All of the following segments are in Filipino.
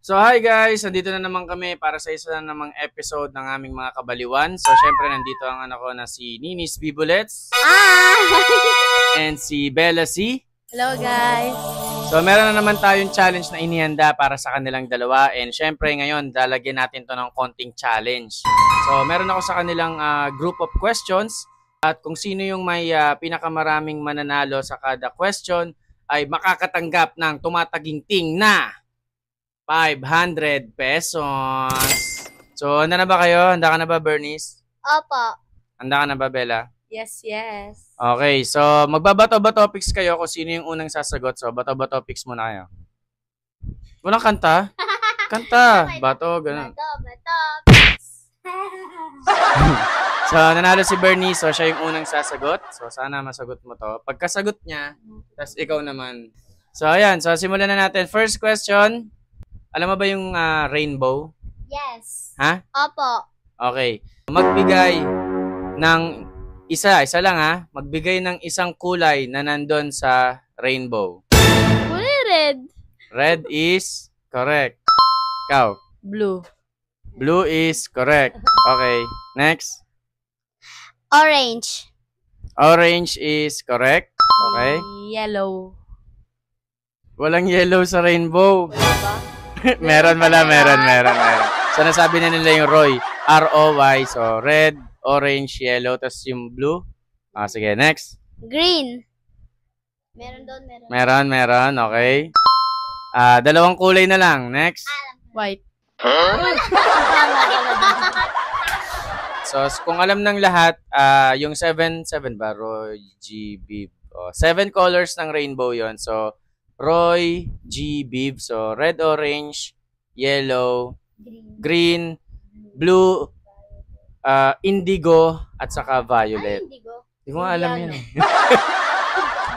So hi guys, nandito na naman kami para sa isa na namang episode ng aming mga kabaliwan. So syempre nandito ang anak ko na si Ninis B. Bullets. Hi! And si Bella C. Hello guys! So meron na naman tayong challenge na inihanda para sa kanilang dalawa. And syempre ngayon, lalagyan natin to ng konting challenge. So meron ako sa kanilang group of questions. At kung sino yung may pinakamaraming mananalo sa kada question ay makakatanggap ng tumataginting na 500 pesos. So, handa na ba kayo? Handa ka na ba, Bernice? Opo. Handa ka na ba, Bella? Yes, yes. Okay, so magbabato-ba topics kayo kung sino yung unang sasagot. So, bato-ba topics muna kayo. Unang kanta? Kanta. Bato, ganun. Bato. So, nanalo si Bernice. So, siya yung unang sasagot. So, sana masagot mo to. Pagkasagot niya, tas ikaw naman. So, ayan. So, simulan na natin. First question. Alam mo ba yung rainbow? Yes. Ha? Opo. Okay. Magbigay ng isa lang ha. Magbigay ng isang kulay na nandun sa rainbow. Kulay red. Red is correct. Ikaw? Blue. Blue is correct. Okay. Next. Orange. Orange is correct. Okay. Yellow. Walang yellow sa rainbow. meron. So, nasabi na nila yung Roy. R-O-Y. So, red, orange, yellow, tapos yung blue. Sige, next. Green. Meron. Meron. Okay. Dalawang kulay na lang. Next. White. So, kung alam ng lahat, yung 7 ba? Roy, G, Bib. 7 colors ng rainbow yon. So, Roy, G, Bib. So, red, orange, yellow, green, blue, indigo, at saka violet. Indigo. Hindi ko nga alam yun.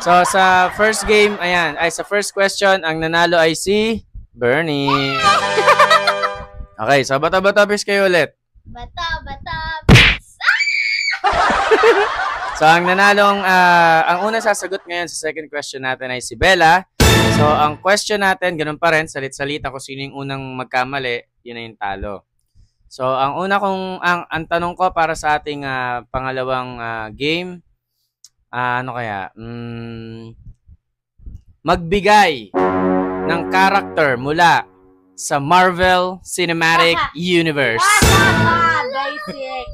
So, sa first game, sa first question, ang nanalo ay si Bernie. Okay, so bata-bata-bis kayo ulit. Bata. So, ang nanalong, ang unang sasagot ngayon sa second question natin ay si Bella. So, ang question natin, ganun pa rin, salit-salita kung sino yung unang magkamali, yun na yung talo. So, ang ang tanong ko para sa ating pangalawang game, ano kaya? Magbigay ng character mula sa Marvel Cinematic Universe. Basic.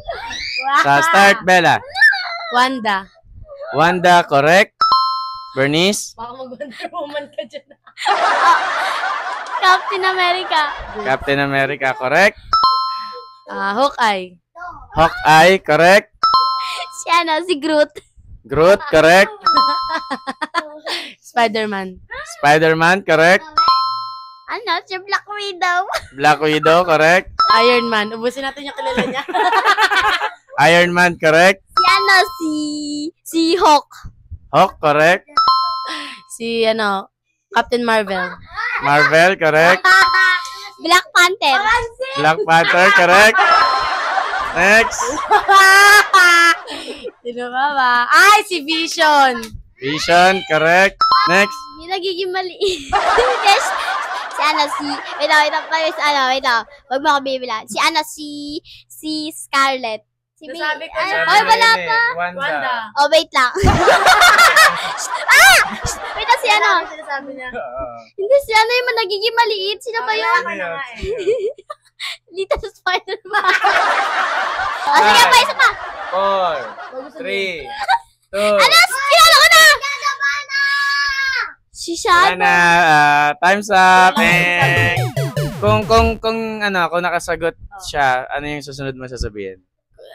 So, start, Bella. Wanda, correct. Bernice? Baka mag-Wonder Woman ka dyan. Captain America, correct. Hawkeye. Hawkeye, correct. Si Groot. Groot, correct. Spider-Man, correct. Si Black Widow. Black Widow, correct. Iron Man. Ubusin natin yung kilala niya. Iron Man, correct. Si Hawk. Hawk, correct. Captain Marvel. Marvel, correct. Black Panther. Black Panther, correct. Next. Sino ba? Si Vision. Vision, correct. Next. Yung nagiging maliit. Wait lang. Huwag mo ako bibilan. Si Scarlett. Nasabi ko Ay, siya. wala pa. Wanda. Wait lang. Wait lang, Sinasabi niya. Hindi, yung nagiging maliit. Sino ba yun? Little Spider-Man. Sige pa, isa pa. 4, 3, 2, Kilala ko na! Si Shadow. time's up. Kung nakasagot siya, ano yung susunod mo sasabihin?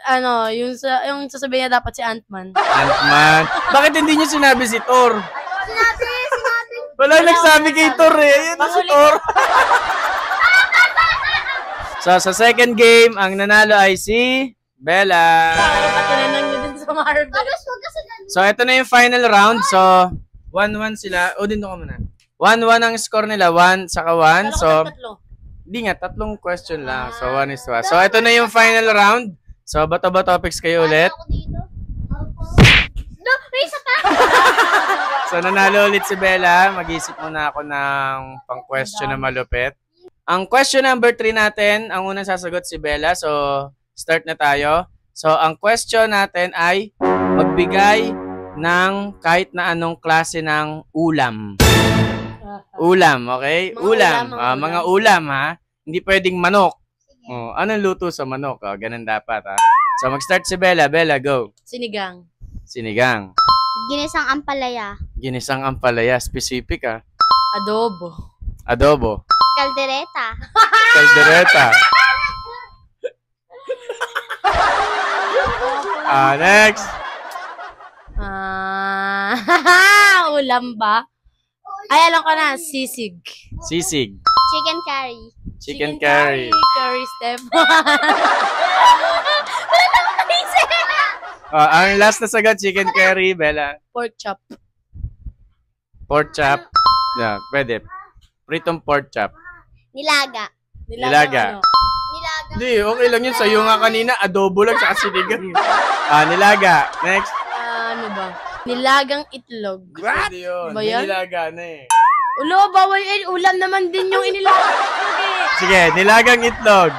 Yung sasabihin niya dapat si Ant-Man. Ant-Man. Bakit hindi niyo sinabi si Thor? Sinabi. Wala nagsabi kay Thor eh. Ayan na si Thor. So, sa second game, ang nanalo ay si Bella. Patinanan niyo din sa Marvel. So, ito na yung final round. So, 1-1 sila. Dito ka muna. 1-1 ang score nila. 1 saka 1. So, hindi nga. 3 question lang. So, 1-1. So, ito na yung final round. So, bato-ba topics kayo ulit. Isa pa. So, nanalo ulit si Bella. Mag-isip muna ako ng pang-question na malupit. Ang question number 3 natin, ang unang sasagot si Bella. So, start na tayo. So, ang question natin ay magbigay ng kahit na anong klase ng ulam. Ulam, okay? Mga Ulam. ulam, Mga ulam, ha? Hindi pwedeng manok. Oh, anong luto sa manok? Oh, ganun dapat, ha? So, mag-start si Bella. Bella, go. Sinigang. Sinigang. Ginisang ampalaya. Ginisang ampalaya. Specific, ha? Adobo. Adobo. Kaldereta. Caldereta. Next. Ulam ba? Ay, alam ko na. Sisig. Sisig. Chicken curry. Chicken curry. Curry step. Ang last na sagot, chicken curry, Bella. Pork chop. Pork chop. Yeah, pwede. Pritong pork chop. Nilaga. Nilaga. Ano? Nilaga. Hindi, okay lang yun. Sa'yo nga kanina, adobo lang sa sinigang. Nilaga. Next. Ano ba? Nilagang itlog. Pwede yun. Ba yan? Nilaga na eh. Ulo, bawal eh. Ulam naman din yung inilagang itlog eh. Sige, nilagang itlog.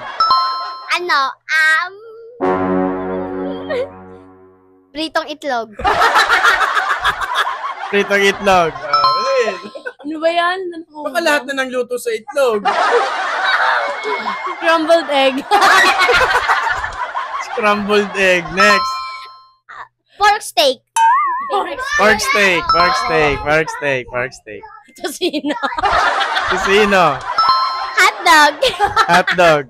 Ano? Pritong itlog. Pritong itlog. Ano ba yan? Baka lahat na ng luto sa itlog. Scrambled egg. Scrambled egg. Next. Pork steak. Pork steak. Pork steak. Pork steak. Pork steak. Tosino. Kusino. Hotdog. Hotdog.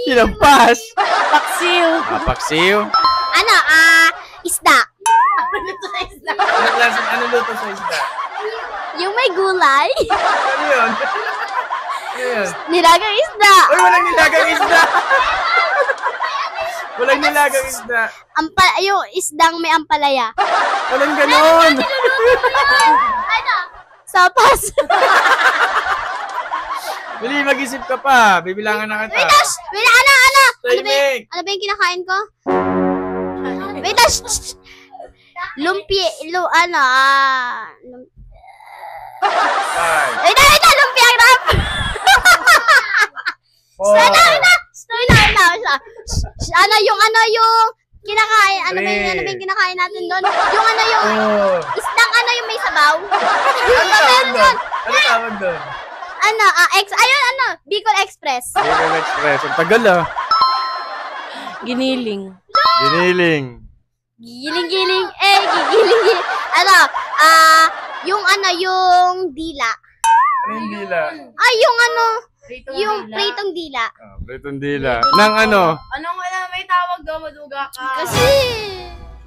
Hinampas. Paksiw. Paksiw. Ano? Isda. Ano luto sa isda? Yung may gulay. Ano yun? Ano yun? Nilagang isda. Uy, walang nilagang isda. Walang nilagang isda. Yung isdang may ampalaya. Walang ganon. Ano? Sopas. Bili, mag-isip ka pa. Bibilangan na kita. Wait, ano? Timing. Ano ba yung kinakain ko? Wait, lumpia, Five. lumpia wrap. Four. Ano yung kinakain, ano ba Three. yung kinakain natin doon? Yung Two. isdang yung may sabaw. Ano tawag doon? Ano tawag doon? Bicol Express. Bacon Express. Ang tagal ah. Giniling. Giniling. Giling-giling, gigiling-giling. Yung dila. Ano yung dila? Yung pritong dila. Pritong dila. Nang ano? Anong may tawag daw, maduga ka? Kasi,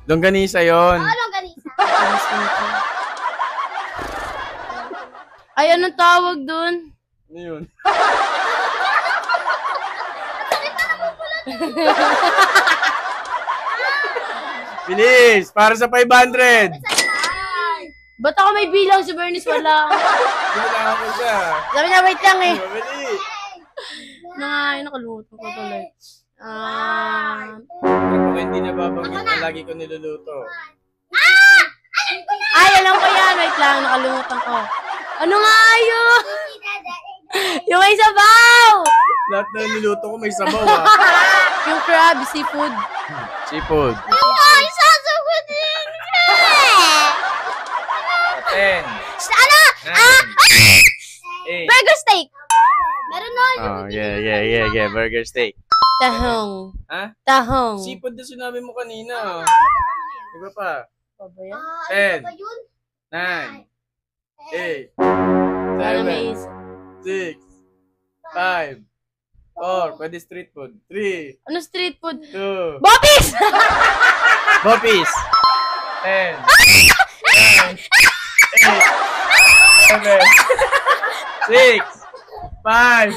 Longganisa yon. anong ganisa? Ay, anong tawag dun? Ano yun? Bilis! Para sa 500! Ba't ako may bilang si Bernice? Wala. Bilangan ko siya. Sabi niya, wait lang eh. Mabili! Nakalimutan ko tuloy. Kapag hindi nababanggit na lagi ko niluluto. Ay, alam ko yan. Wait lang, nakalimutan ko. Ano nga yun? Yung may sabaw! Lahat na niluto ko may sabaw ah. Yung crab, seafood. Seafood. Ay, sasagutin ka! 10. Ano? 8. Burger steak. Meron nun. Oh, yeah. Burger steak. Tahong. Ha? Tahong. Seafood na sinabi mo kanina. Iba pa. Pa ba yan? 10. Ano ba yun? 9. 8. Ano may 7. isa? 6. 5. 4. Pwede street food. 3. Ano street food? 2. Bopis! Bopis. 10. 9. 8. 7. 6. 5.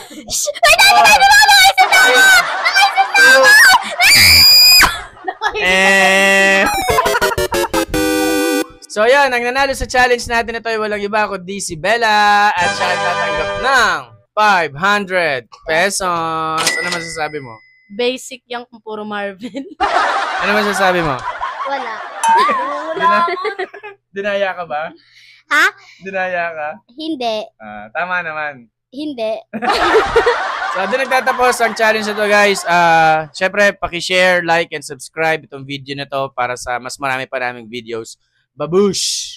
Wait, So yan, ang nanalo sa challenge natin ito ay walang iba kundi si Bella at siya ay tatanggap ng 500 pesos. Ano masasabi mo? Basic yung puro Marvin. Ano masasabi mo? Wala. Dinaya ka ba? Ha? Dinaya ka? Hindi. Tama naman. Hindi. So, doon nagtatapos ang challenge na to, guys. Syempre, paki-share, like, and subscribe itong video na to para sa mas marami pa naming videos. Babush!